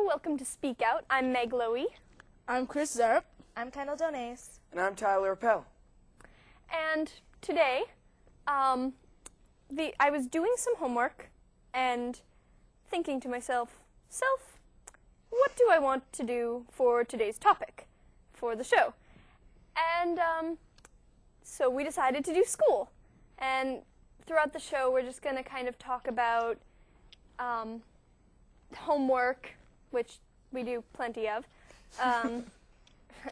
welcome to Speak Out. I'm Meg Lowy. I'm Chris Zarp. I'm Kendall Donace. And I'm Tyler Appel. And today, I was doing some homework and thinking to myself, what do I want to do for today's topic for the show? And so we decided to do school. And throughout the show, we're just going to kind of talk about homework, which we do plenty of. Am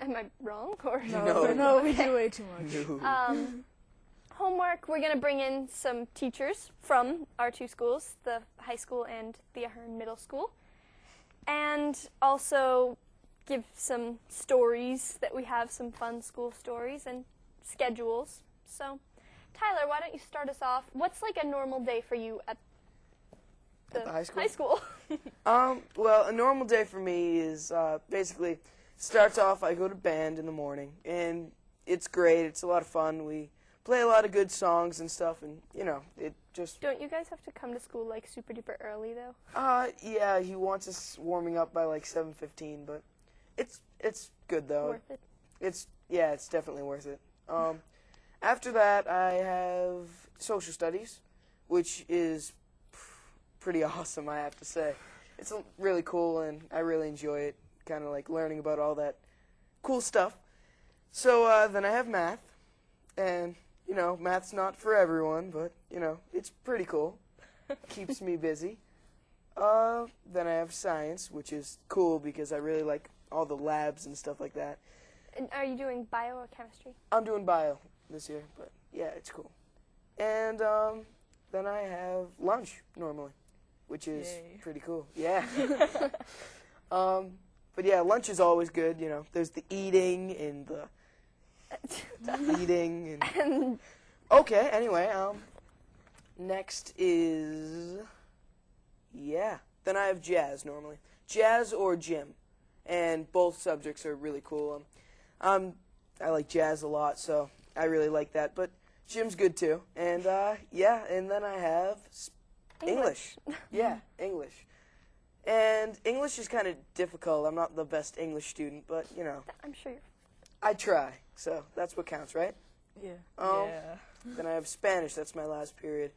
I wrong? Or No, we do way too much. Homework, we're going to bring in some teachers from our two schools, the high school and the Ahern Middle School, and also give some stories that we have, some fun school stories and schedules. So, Tyler, why don't you start us off? What's like a normal day for you at the high school? Well, a normal day for me is basically starts off, I go to band in the morning, and it's great. It's a lot of fun. We play a lot of good songs and stuff, and, you know, it just... Don't you guys have to come to school, like, super duper early, though? Yeah, he wants us warming up by, like, 7:15, but it's good, though. Worth it? It's definitely worth it. After that, I have social studies, which is pretty awesome, I have to say. It's really cool, and I really enjoy it, kind of like learning about all that cool stuff. So then I have math, and, you know, math's not for everyone, but, you know, it's pretty cool. Keeps me busy. Then I have science, which is cool because I really like all the labs and stuff like that. And are you doing bio or chemistry? I'm doing bio this year, but yeah, it's cool. And then I have lunch normally, which is pretty cool. Yeah. But yeah, lunch is always good, you know. There's the eating and the eating and okay, anyway, next is then I have jazz normally. Jazz or gym. And both subjects are really cool. I like jazz a lot, so I really like that, but gym's good too. And and then I have English. Yeah, English. And English is kind of difficult. I'm not the best English student, but, you know. I'm sure you're... I try, so that's what counts, right? Yeah. Then I have Spanish. That's my last period.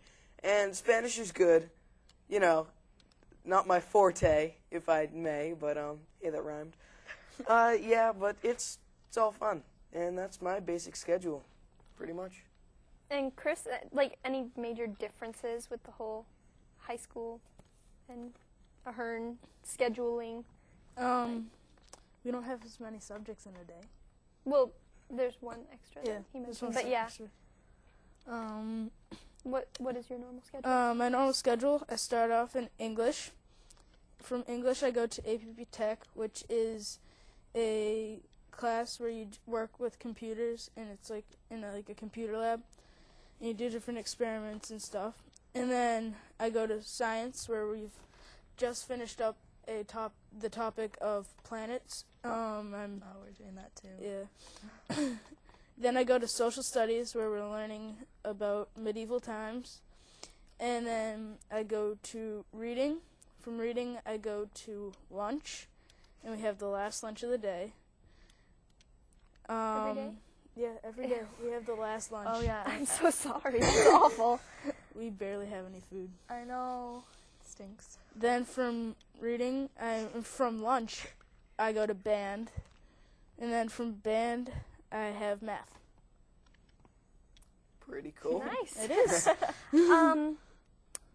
And Spanish is good. You know, not my forte, if I may, but, yeah, that rhymed. Yeah, but it's all fun. And that's my basic schedule, pretty much. And Chris, like, any major differences with the whole high school and Ahern scheduling? We don't have as many subjects in a day. Well, there's one extra that he there's mentioned, one but yeah. extra. What is your normal schedule? My normal schedule, I start off in English. From English, I go to APP Tech, which is a class where you work with computers, and it's like in a computer lab, and you do different experiments and stuff. And then I go to science, where we've just finished up the topic of planets. We're doing that too. Yeah. Then I go to social studies, where we're learning about medieval times. And then I go to reading. From reading, I go to lunch, and we have the last lunch of the day. Every day? Yeah, every day. We have the last lunch. Oh, yeah. I'm so sorry. It's awful. We barely have any food. I know. It stinks. Then from lunch, I go to band. And then from band, I have math. Pretty cool. Nice. It is.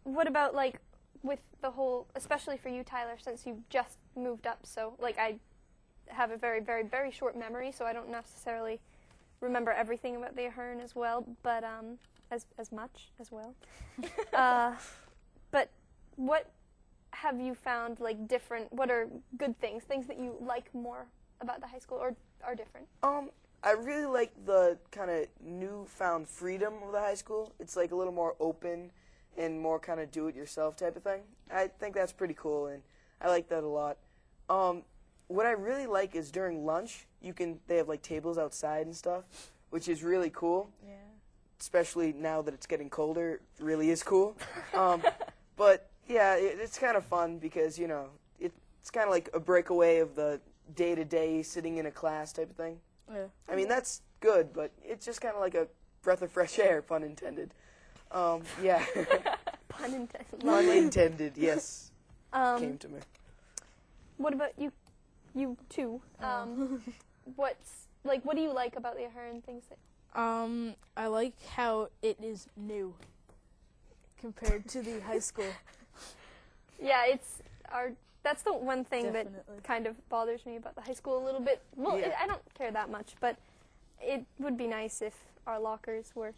What about, like, with the whole, especially for you, Tyler, since you just moved up, so, like, I have a very, very, very short memory, so I don't necessarily remember everything about the Ahern as well, but, as much as well. But what have you found, like, different, what are good things that you like more about the high school, or are different? I really like the kind of newfound freedom of the high school. It's, like, a little more open and more kind of do-it-yourself type of thing. I think that's pretty cool, and I like that a lot. What I really like is during lunch, they have, like, tables outside and stuff, which is really cool. Yeah. Especially now that it's getting colder, it really is cool. But, yeah, it's kind of fun because, you know, it's kind of like a breakaway of the day-to-day sitting in a class type of thing. Yeah. I mean, that's good, but it's just kind of like a breath of fresh air, pun intended. Yeah. Pun intended. Pun intended, yes. Came to me. What about you? You too. What do you like about the Ahern things? I like how it is new compared to the high school. Yeah, that's the one thing Definitely. that kind of bothers me about the high school a little bit. Well, Yeah. I don't care that much, but it would be nice if our lockers were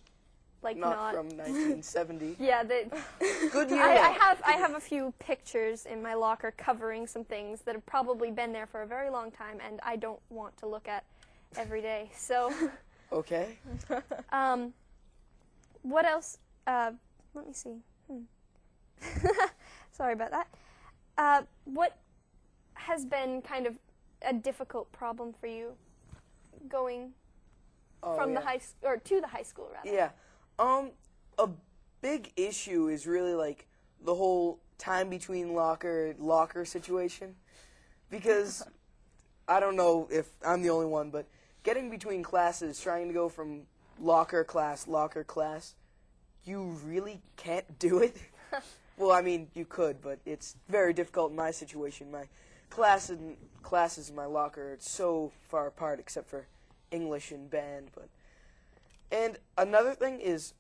like Not from 1970. Yeah, Good year. I have a few pictures in my locker covering some things that have probably been there for a very long time, and I don't want to look at every day. So, Okay. what else? Let me see. Sorry about that. What has been kind of a difficult problem for you going from yeah. the to the high school rather? Yeah. A big issue is really like the whole time between locker situation, because I don't know if I'm the only one, but getting between classes, trying to go from locker class, you really can't do it. Well, I mean, you could, but it's very difficult in my situation. My classes in my locker are so far apart, except for English and band. And another thing is,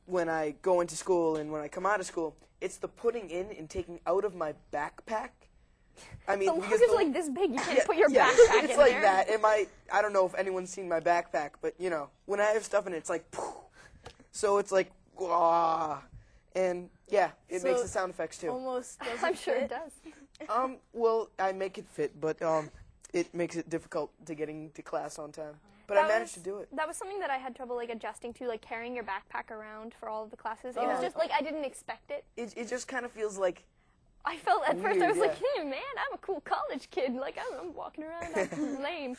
when I go into school and when I come out of school, it's the putting in and taking out of my backpack. I mean, The because locker's like this big. You can't put your backpack it's in like there. that. I don't know if anyone's seen my backpack, but when I have stuff in it, it's like, poof. So it's like, wah. And yeah, it makes So the sound effects too. Almost doesn't I'm sure fit. it does. Well, I make it fit, but it makes it difficult to getting to class on time. But That I managed was- to do it. That was something that I had trouble adjusting to, carrying your backpack around for all of the classes. It Oh. was just I didn't expect it. It just kind of feels like, I felt at first I Weird, was like, yeah. hey man, I'm a cool college kid. I'm walking around, I'm lame.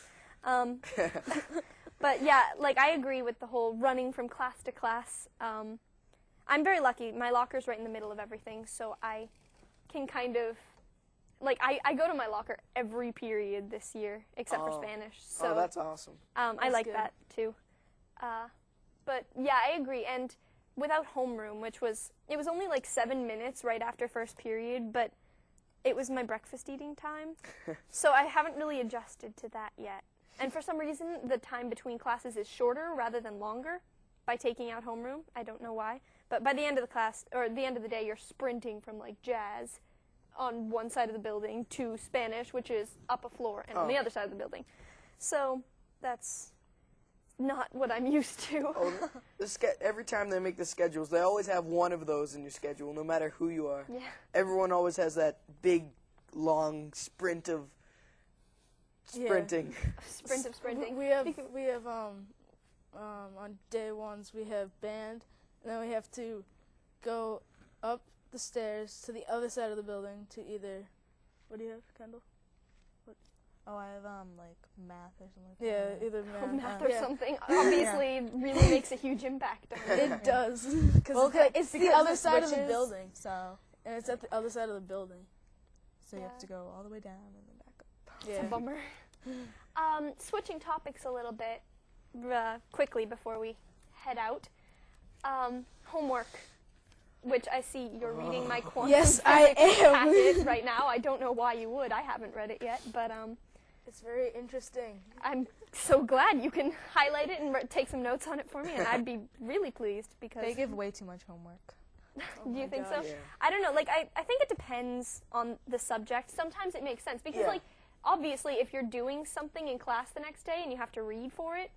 But yeah, I agree with the whole running from class to class. I'm very lucky. My locker's right in the middle of everything, so I can kind of I go to my locker every period this year except for Oh. Spanish. So that's awesome. I That's like good. that too. But yeah, I agree. And without homeroom, it was only 7 minutes right after first period, but it was my breakfast eating time. So I haven't really adjusted to that yet. And for some reason, the time between classes is shorter rather than longer by taking out homeroom. I don't know why. But by the end of the class, or the end of the day, you're sprinting from jazz on one side of the building to Spanish, which is up a floor, and on the Oh. other side of the building. So that's not what I'm used to. Oh, every time they make the schedules, they always have one of those in your schedule, no matter who you are. Yeah. Everyone always has that big, long sprint of Yeah. sprinting. Sprint of sprinting. We have on day ones we have band, and then we have to go up the stairs to the other side of the building to either. What do you have, Kendall? Oh, I have math or something like Yeah, that. either Or math. math or Yeah. something obviously really makes a huge impact on it. It does, because Well, it's the because other it side of the switches. building, So and it's at the other side of the building. you have Yeah. to go all the way down and then back up. Yeah. It's a bummer. Switching topics a little bit quickly before we head out. Homework, which I see you're reading my quantum Yes, I physics am. packet right now. I don't know why you would. I haven't read it yet, but It's very interesting. I'm so glad you can highlight it and take some notes on it for me, and I'd be really pleased because. They give way too much homework. Do you my think gosh. so? Yeah. I don't know. I think it depends on the subject. Sometimes it makes sense because, Yeah. obviously, if you're doing something in class the next day and you have to read for it,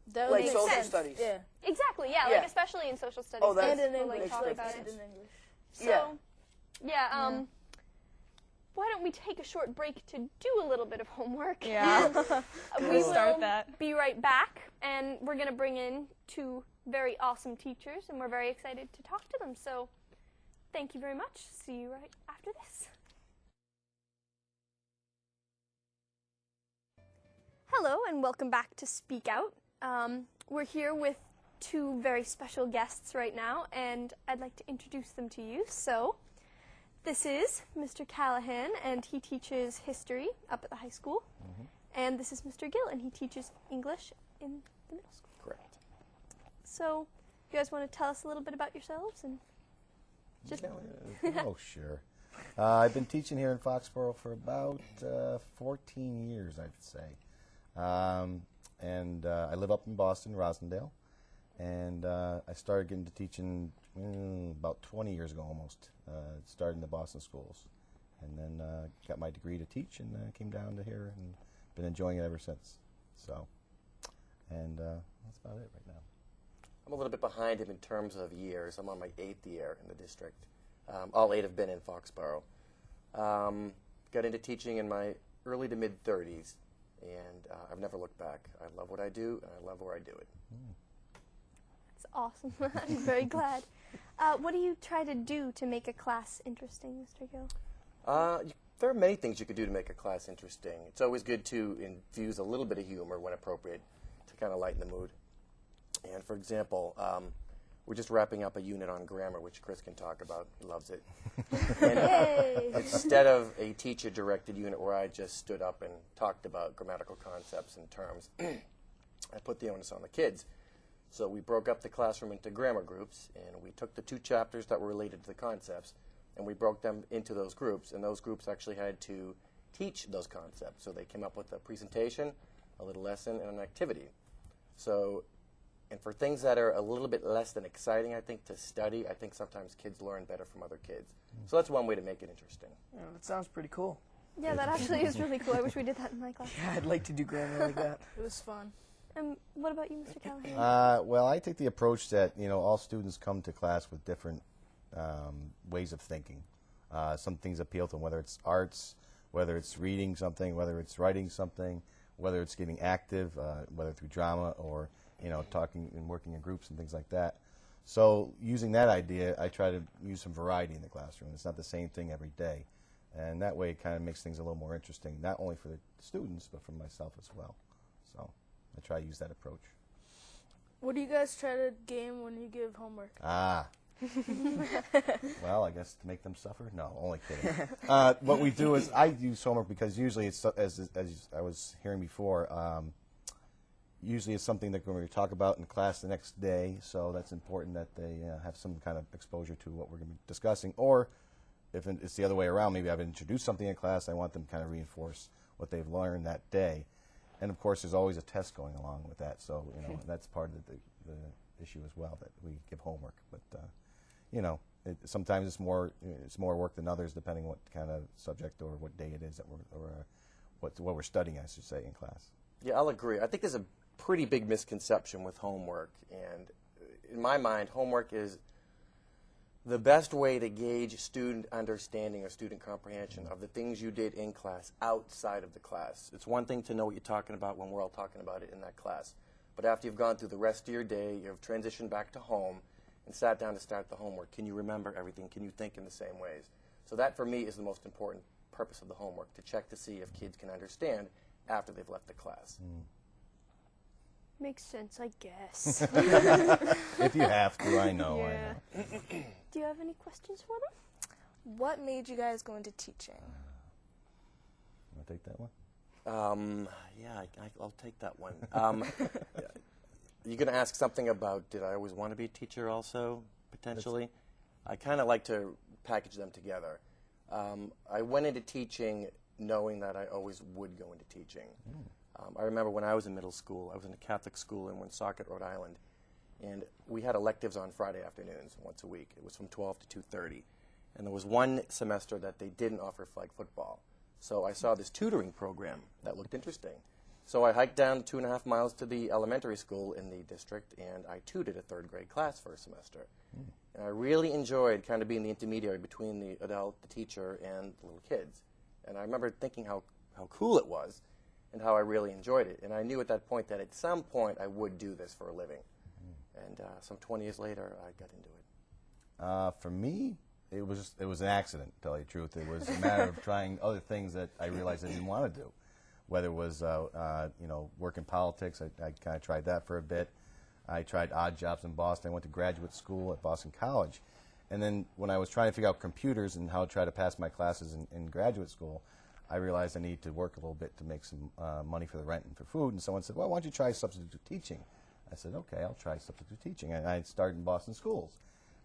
That Like makes social sense. studies. Yeah. exactly, yeah, Yeah. especially in social studies. Oh, that's- And in we'll, English, talk makes about and it. in English. So, yeah, why don't we take a short break to do a little bit of homework? Yeah. We Cool. will Start that. be right back, and we're going to bring in two very awesome teachers, and we're very excited to talk to them. So, thank you very much. See you right after this. Hello, and welcome back to Speak Out. We're here with two very special guests right now, and I'd like to introduce them to you. So, This is Mr. Callahan, and he teaches history up at the high school. And this is Mr. Gill, and he teaches English in the middle school. Correct. So, you guys want to tell us a little bit about yourselves? And just Oh, sure. I've been teaching here in Foxborough for about 14 years, I'd say. And I live up in Boston, Rosendale. And I started getting to teaching about 20 years ago almost. Started in the Boston schools. And then got my degree to teach and came down to here and been enjoying it ever since. So, and that's about it right now. I'm a little bit behind him in terms of years. I'm on my 8th year in the district. All 8 have been in Foxborough. Got into teaching in my early to mid-30s, and I've never looked back. I love what I do, and I love where I do it. It's awesome. I'm very glad. What do you try to do to make a class interesting, Mr. Gill? There are many things you could do to make a class interesting. It's always good to infuse a little bit of humor when appropriate to kind of lighten the mood. And for example, we're just wrapping up a unit on grammar, which Chris can talk about. He loves it. And Yay! instead of a teacher-directed unit where I just stood up and talked about grammatical concepts and terms, I put the onus on the kids. So we broke up the classroom into grammar groups, and we took the 2 chapters that were related to the concepts, and we broke them into those groups, and those groups actually had to teach those concepts. So they came up with a presentation, a little lesson, and an activity. So, and for things that are a little bit less than exciting, I think, to study, I think sometimes kids learn better from other kids. So that's one way to make it interesting. Yeah, that sounds pretty cool. Yeah, that actually is really cool. I wish we did that in my class. Yeah, I'd like to do grammar like that. It was fun. What about you, Mr. Callahan? Well, I take the approach that, all students come to class with different ways of thinking. Some things appeal to them, whether it's arts, whether it's reading something, whether it's writing something, whether it's getting active, whether through drama or, talking and working in groups and things like that. So using that idea, I try to use some variety in the classroom. It's not the same thing every day. And that way it kind of makes things a little more interesting, not only for the students, but for myself as well. So I try to use that approach. What do you guys try to game when you give homework? Well, I guess to make them suffer? No, only kidding. What we do is I use homework because usually it's, as I was hearing before, usually it's something that we're going to talk about in class the next day, so that's important that they have some kind of exposure to what we're going to be discussing. Or if it's the other way around, maybe I've introduced something in class, I want them to kind of reinforce what they've learned that day. And of course, there's always a test going along with that, so that's part of the issue as well, that we give homework. But sometimes it's more work than others, depending what kind of subject or what day it is that what we're studying, I should say, in class. Yeah, I'll agree. I think there's a pretty big misconception with homework, and in my mind, homework is the best way to gauge student understanding or student comprehension of the things you did in class outside of the class. It's one thing to know what you're talking about when we're all talking about it in that class, but after you've gone through the rest of your day, you've transitioned back to home and sat down to start the homework, can you remember everything? Can you think in the same ways? So that, for me, is the most important purpose of the homework, to check to see if kids can understand after they've left the class. Makes sense, I guess. If you have to, I know. Yeah. I know. Do you have any questions for them? What made you guys go into teaching? Want to take that one? Yeah, I'll take that one. You're going to ask something about, did I always want to be a teacher also, potentially? I kind of like to package them together. I went into teaching knowing that I always would go into teaching. I remember when I was in middle school, I was in a Catholic school in Woonsocket, Rhode Island, and we had electives on Friday afternoons once a week. It was from 12 to 2:30. And there was one semester that they didn't offer flag football. So I saw this tutoring program that looked interesting. So I hiked down 2.5 miles to the elementary school in the district, and I tutored a 3rd grade class for a semester. And I really enjoyed kind of being the intermediary between the adult, the teacher, and the little kids. And I remember thinking how cool it was and how I really enjoyed it. And I knew at that point that at some point I would do this for a living. And some 20 years later, I got into it. For me, it was an accident, to tell you the truth. It was a matter of trying other things that I realized I didn't want to do. Whether it was, work in politics, I kind of tried that for a bit. I tried odd jobs in Boston. I went to graduate school at Boston College. And then when I was trying to figure out computers and how to try to pass my classes in graduate school, I realized I needed to work a little bit to make some money for the rent and for food. And someone said, well, why don't you try substitute teaching? I said, okay, I'll try substitute teaching. And I started in Boston Schools.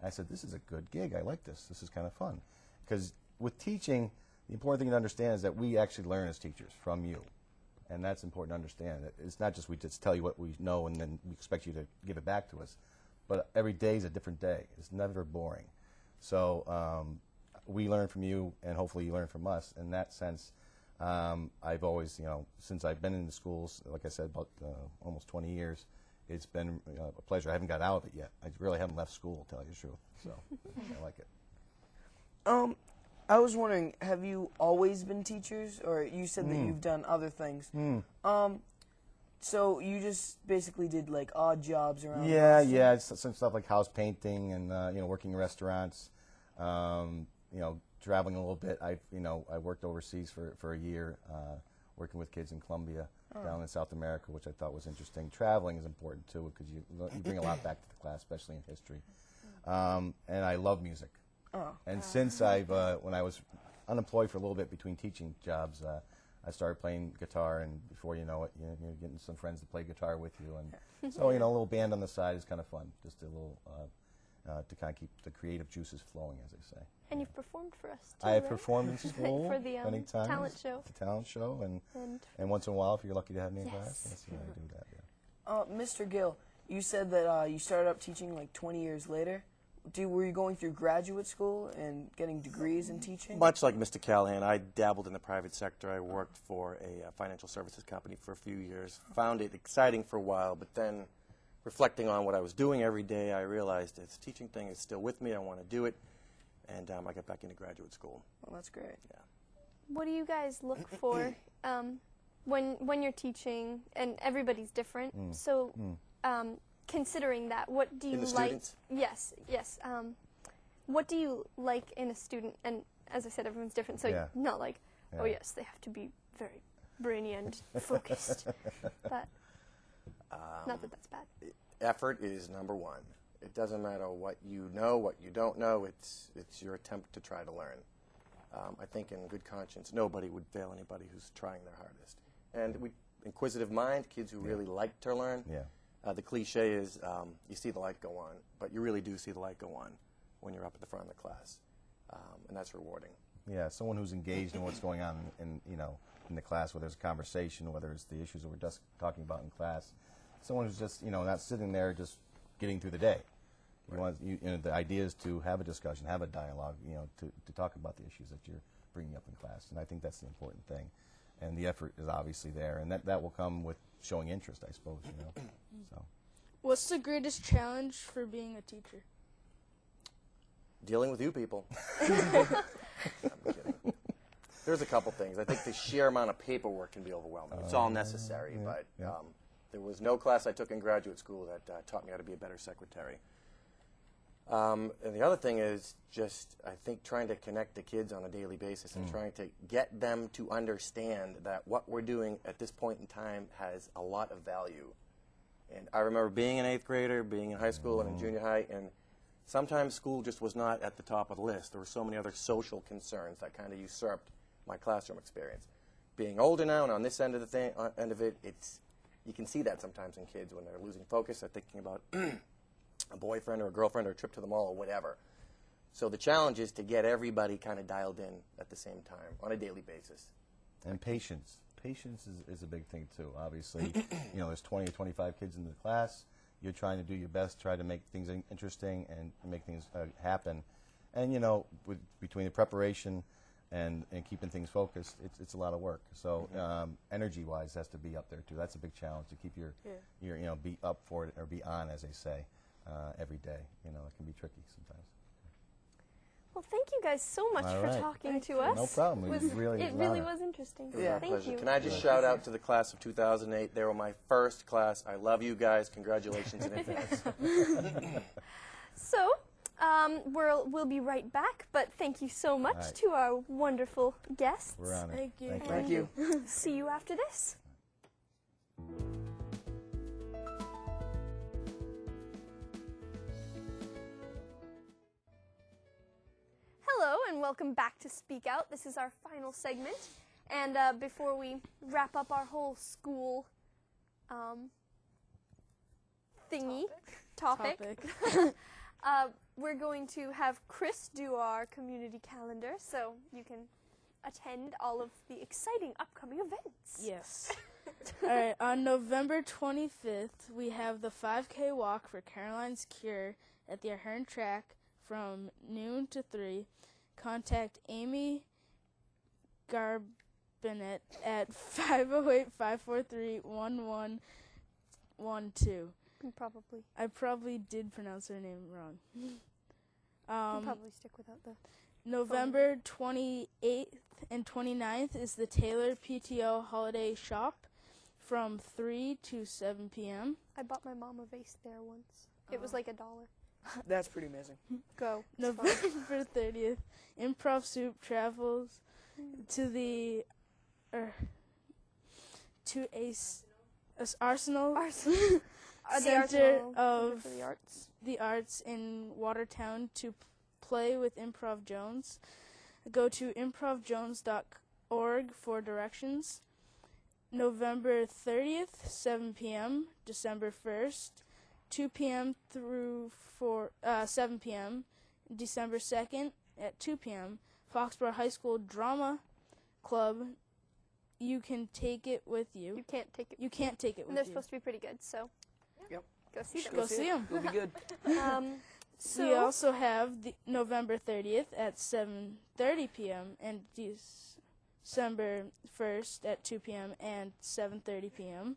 I said, this is a good gig. I like this. This is kind of fun. Because with teaching, the important thing to understand is that we actually learn as teachers from you. And that's important to understand. It's not just we just tell you what we know and then we expect you to give it back to us. But every day is a different day. It's never boring. So we learn from you, and hopefully you learn from us. In that sense, I've always, since I've been in the schools, like I said, about almost 20 years, it's been a pleasure. I haven't got out of it yet. I really haven't left school, to tell you the truth. So I like it. I was wondering, have you always been teachers, or you said that you've done other things? So you just basically did like odd jobs around. Yeah, some stuff like house painting and working in restaurants. Traveling a little bit. I worked overseas for a year, working with kids in Colombia, down in South America, which I thought was interesting. Traveling is important too because you bring a lot back to the class, especially in history. And I love music. And since when I was unemployed for a little bit between teaching jobs, I started playing guitar, and before you know it, you're getting some friends to play guitar with you, and so a little band on the side is kind of fun, just a little to kind of keep the creative juices flowing, as they say. And you've performed for us too, I have right? performed in school For the, many times. talent show. The talent show, and once in a while, if you're lucky to have me in class, Yes. I do that. Yeah. Mr. Gill, you said that you started up teaching like 20 years later. Were you going through graduate school and getting degrees in teaching? Much like Mr. Callahan, I dabbled in the private sector. I worked for a financial services company for a few years, found it exciting for a while, but then reflecting on what I was doing every day, I realized this teaching thing is still with me. I want to do it, and I got back into graduate school. Well, that's great. Yeah. What do you guys look for when you're teaching? And everybody's different. So, considering that, what do you In the like? students? Yes. What do you like in a student? And as I said, everyone's different. So Yeah. not like, oh Yeah. yes, they have to be very brainy and focused. But not that that's bad. Effort is number one. It doesn't matter what you know, what you don't know. It's your attempt to try to learn. I think in good conscience, nobody would fail anybody who's trying their hardest. And inquisitive mind, kids who really like to learn. Yeah. The cliche is you see the light go on, but you really do see the light go on when you're up at the front of the class, and that's rewarding. Yeah, someone who's engaged in what's going on in the class, whether it's a conversation, whether it's the issues that we're just talking about in class. Someone who's just not sitting there just getting through the day. The idea is to have a discussion, have a dialogue, to talk about the issues that you're bringing up in class, and I think that's the important thing. And the effort is obviously there, and that will come with showing interest, I suppose. So. What's the greatest challenge for being a teacher? Dealing with you people. I'm kidding. There's a couple things. I think the sheer amount of paperwork can be overwhelming. It's all necessary, but there was no class I took in graduate school that taught me how to be a better secretary. And the other thing is just, I think, trying to connect the kids on a daily basis and trying to get them to understand that what we're doing at this point in time has a lot of value. And I remember being an 8th grader, being in high school and in junior high, and sometimes school just was not at the top of the list. There were so many other social concerns that kind of usurped my classroom experience. Being older now and on this end of it, you can see that sometimes in kids when they're losing focus. They're thinking about a boyfriend or a girlfriend or a trip to the mall or whatever. So the challenge is to get everybody kind of dialed in at the same time on a daily basis. And patience. Patience is a big thing, too. Obviously, there's 20 or 25 kids in the class. You're trying to do your best, try to make things interesting and make things happen. And, between the preparation and keeping things focused, it's a lot of work. So energy-wise has to be up there, too. That's a big challenge, to keep your be up for it, or be on, as they say, every day. It can be tricky sometimes. Well, thank you guys so much All for right. talking to us. No problem. It really was interesting. Yeah. Thank you. Can I just shout out to the class of 2008? They were my first class. I love you guys. Congratulations in advance. So, we'll be right back, but thank you so much right. to our wonderful guests. We're on it. Thank you. Thank you. See you after this. and welcome back to Speak Out. This is our final segment, and before we wrap up our whole school thingy topic. We're going to have Chris do our community calendar, so you can attend all of the exciting upcoming events. Yes. All right, on November 25th, we have the 5K walk for Caroline's Cure at the Ahern track from noon to 3. Contact Amy Garbinet at 508-543-1112. Probably. I probably did pronounce her name wrong. We'll probably stick without the... November 28th and 29th is the Taylor PTO Holiday Shop from 3 to 7 p.m. I bought my mom a vase there once. It was like $1. That's pretty amazing. Go. November 30th, Improv Soup travels to the Arsenal The Center Arsenal of for the Arts. the Arts in Watertown to play with Improv Jones. Go to improvjones.org for directions. November 30th, 7 p.m. December 1st, 2 p.m. through 7 p.m. December 2nd at 2 p.m. Foxborough High School Drama Club. You can take it with you. You can't take it. You can't take it And with they're you. supposed to be pretty good, so Yep. go see them. Go see 'em. It'll be good. So We also have the November 30th at 7:30 p.m. and December 1st at 2 p.m. and 7:30 p.m.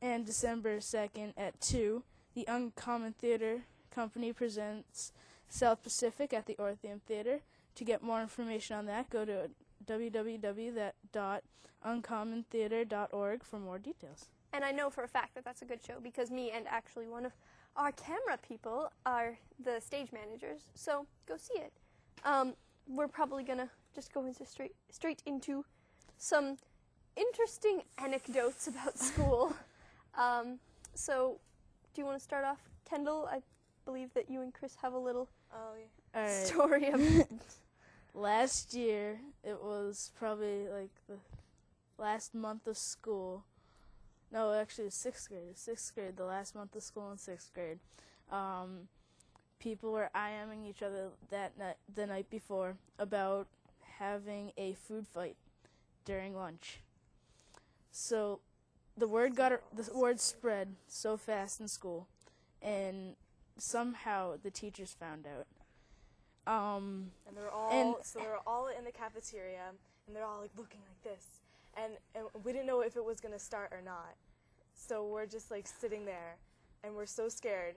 and December 2nd at 2. The Uncommon Theater Company presents South Pacific at the Orpheum Theater. To get more information on that, go to www.uncommontheater.org for more details. And I know for a fact that that's a good show because me and actually one of our camera people are the stage managers. So go see it. We're probably gonna just go into straight into some interesting anecdotes about school. So do you want to start off, Kendall? I believe that you and Chris have a little Oh, yeah. All right. story of Last year, it was probably like the last month of school. No, actually, it was sixth grade. Sixth grade, the last month of school in sixth grade. People were IMing each other the night before about having a food fight during lunch. So the word spread so fast in school, and somehow the teachers found out. And they were all in the cafeteria, and they're all like looking like this, and we didn't know if it was gonna start or not. So we're just like sitting there, and we're so scared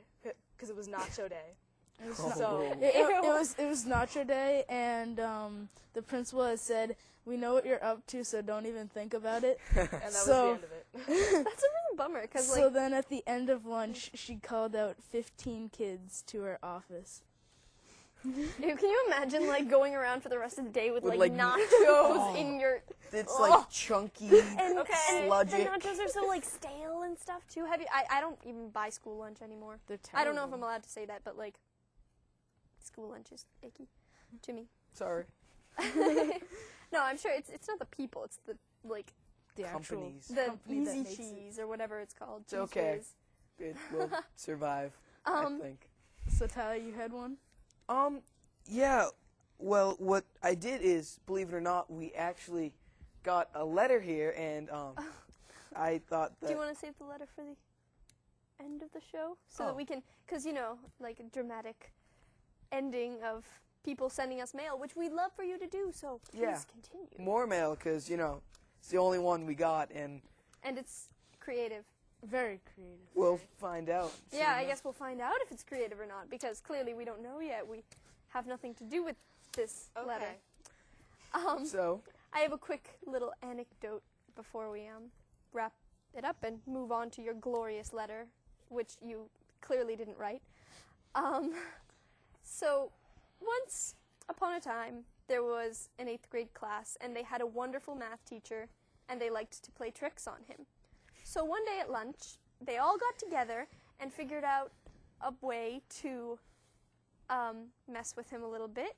because it was nacho day. It was, So it was Nacho Day, and the principal had said, "We know what you're up to, so don't even think about it." and that So- was the end of it. that's a real bummer because So then at the end of lunch, she called out 15 kids to her office. can you imagine like going around for the rest of the day with, With, like like, nachos in your It's like chunky, and the sludgy. nachos are so like stale and stuff too. Have you? I don't even buy school lunch anymore. They're I don't know if terrible. I'm allowed to say that, but like school lunch is icky to me. Sorry. No, I'm sure it's not the people. It's the like The actual Companies. the company that easy makes it. cheese or whatever it's called. It's okay. Cheese It will survive, I think. So Tyler, you had one? Yeah. Well, what I did is, believe it or not, we actually got a letter here, and I thought that. Do you want to save the letter for the end of the show so that we can, because like a dramatic ending of people sending us mail, which we'd love for you to do. So please Yeah. continue. More mail, because it's the only one we got, and And it's creative. Very creative. we'll find out. Yeah, I guess we'll find out if it's creative or not, because clearly we don't know yet. We have nothing to do with this letter. So, I have a quick little anecdote before we wrap it up and move on to your glorious letter, which you clearly didn't write. So, once upon a time, there was an 8th grade class, and they had a wonderful math teacher, and they liked to play tricks on him. So one day at lunch, they all got together and figured out a way to mess with him a little bit.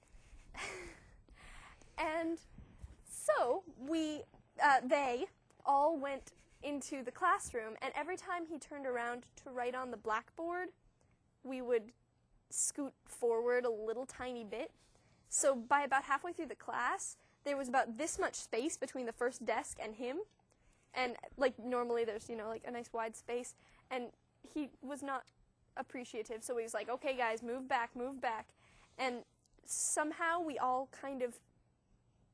they all went into the classroom, and every time he turned around to write on the blackboard, we would scoot forward a little tiny bit. So by about halfway through the class, there was about this much space between the first desk and him. And like normally there's, like a nice wide space, and he was not appreciative. So he was like, "Okay guys, move back." And somehow we all kind of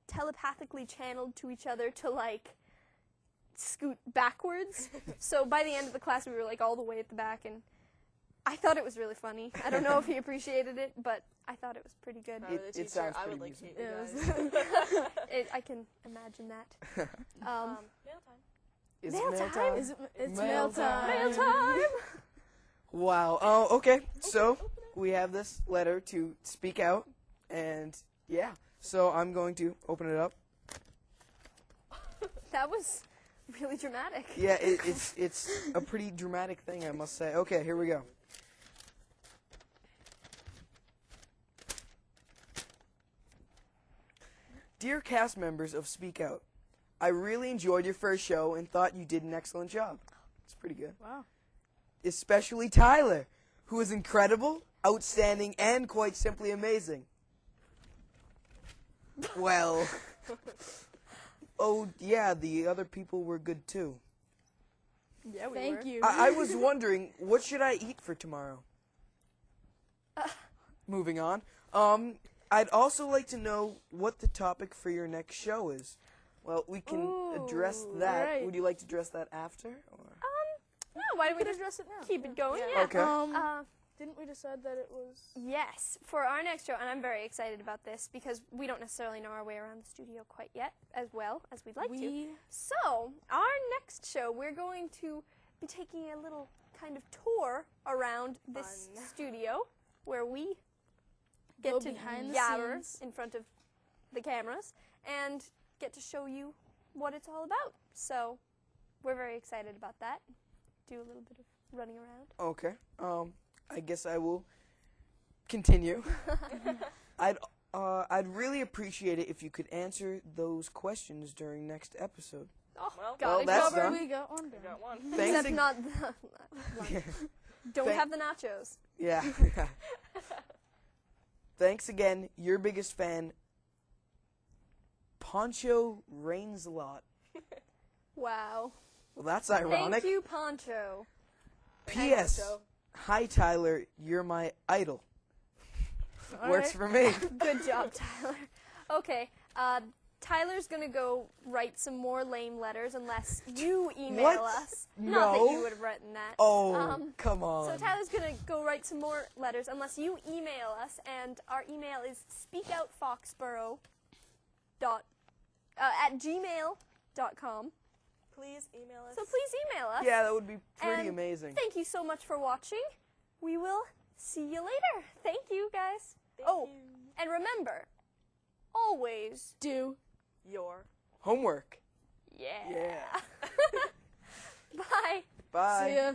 telepathically channeled to each other to like scoot backwards. So by the end of the class, we were like all the way at the back, and I thought it was really funny. I don't know if he appreciated it, but I thought it was pretty good. If I were the teacher, sounds I pretty would like amusing. hate you guys. I can imagine that. Mail time. Is Mail it mail time? time? It's Mail mail time. time. Mail time! Wow. Oh, okay. So we have this letter to speak out, and yeah. So I'm going to open it up. That was really dramatic. Yeah, it's a pretty dramatic thing, I must say. Okay, here we go. Dear cast members of Speak Out, I really enjoyed your first show and thought you did an excellent job. It's pretty good. Wow. Especially Tyler, who is incredible, outstanding, and quite simply amazing. Well, oh yeah, the other people were good too. Yeah, we Thank you. I was wondering, what should I eat for tomorrow? Moving on. I'd also like to know what the topic for your next show is. Well, we can address that. right. Would you like to address that after? Or? No, why don't we could just address it now. keep it going? Yeah. Yeah. Okay. Didn't we decide that it was? Yes, for our next show, and I'm very excited about this because we don't necessarily know our way around the studio quite yet, as well as we'd like to. So, our next show, we're going to be taking a little kind of tour around this Fun. studio where we Go get to behind the gather scenes. in front of the cameras and get to show you what it's all about. So, we're very excited about that. Do a little bit of running around. Okay. I guess I will continue. I'd really appreciate it if you could answer those questions during next episode. Oh, Well, got well, it that's covered. done. We got one We down. got one. Thanks. Except not the Don't Thank- have the nachos. Yeah. Thanks again. Your biggest fan, Poncho Rainslot. Wow. Well, that's ironic. Thank you, Poncho. P.S. Poncho. Hi, Tyler. You're my idol. All Works right. for me. Good job, Tyler. Okay, Tyler's gonna go write some more lame letters unless you email What? us. Not that No. you would have written that. Oh, come on. So Tyler's gonna go write some more letters unless you email us, and our email is speakoutfoxborough at gmail.com. Please email us. So please email us. Yeah, that would be pretty And amazing. Thank you so much for watching. We will see you later. Thank you, guys. Thank you. And remember, always Do. Your. Homework. yeah. Yeah. Bye. Bye. See ya.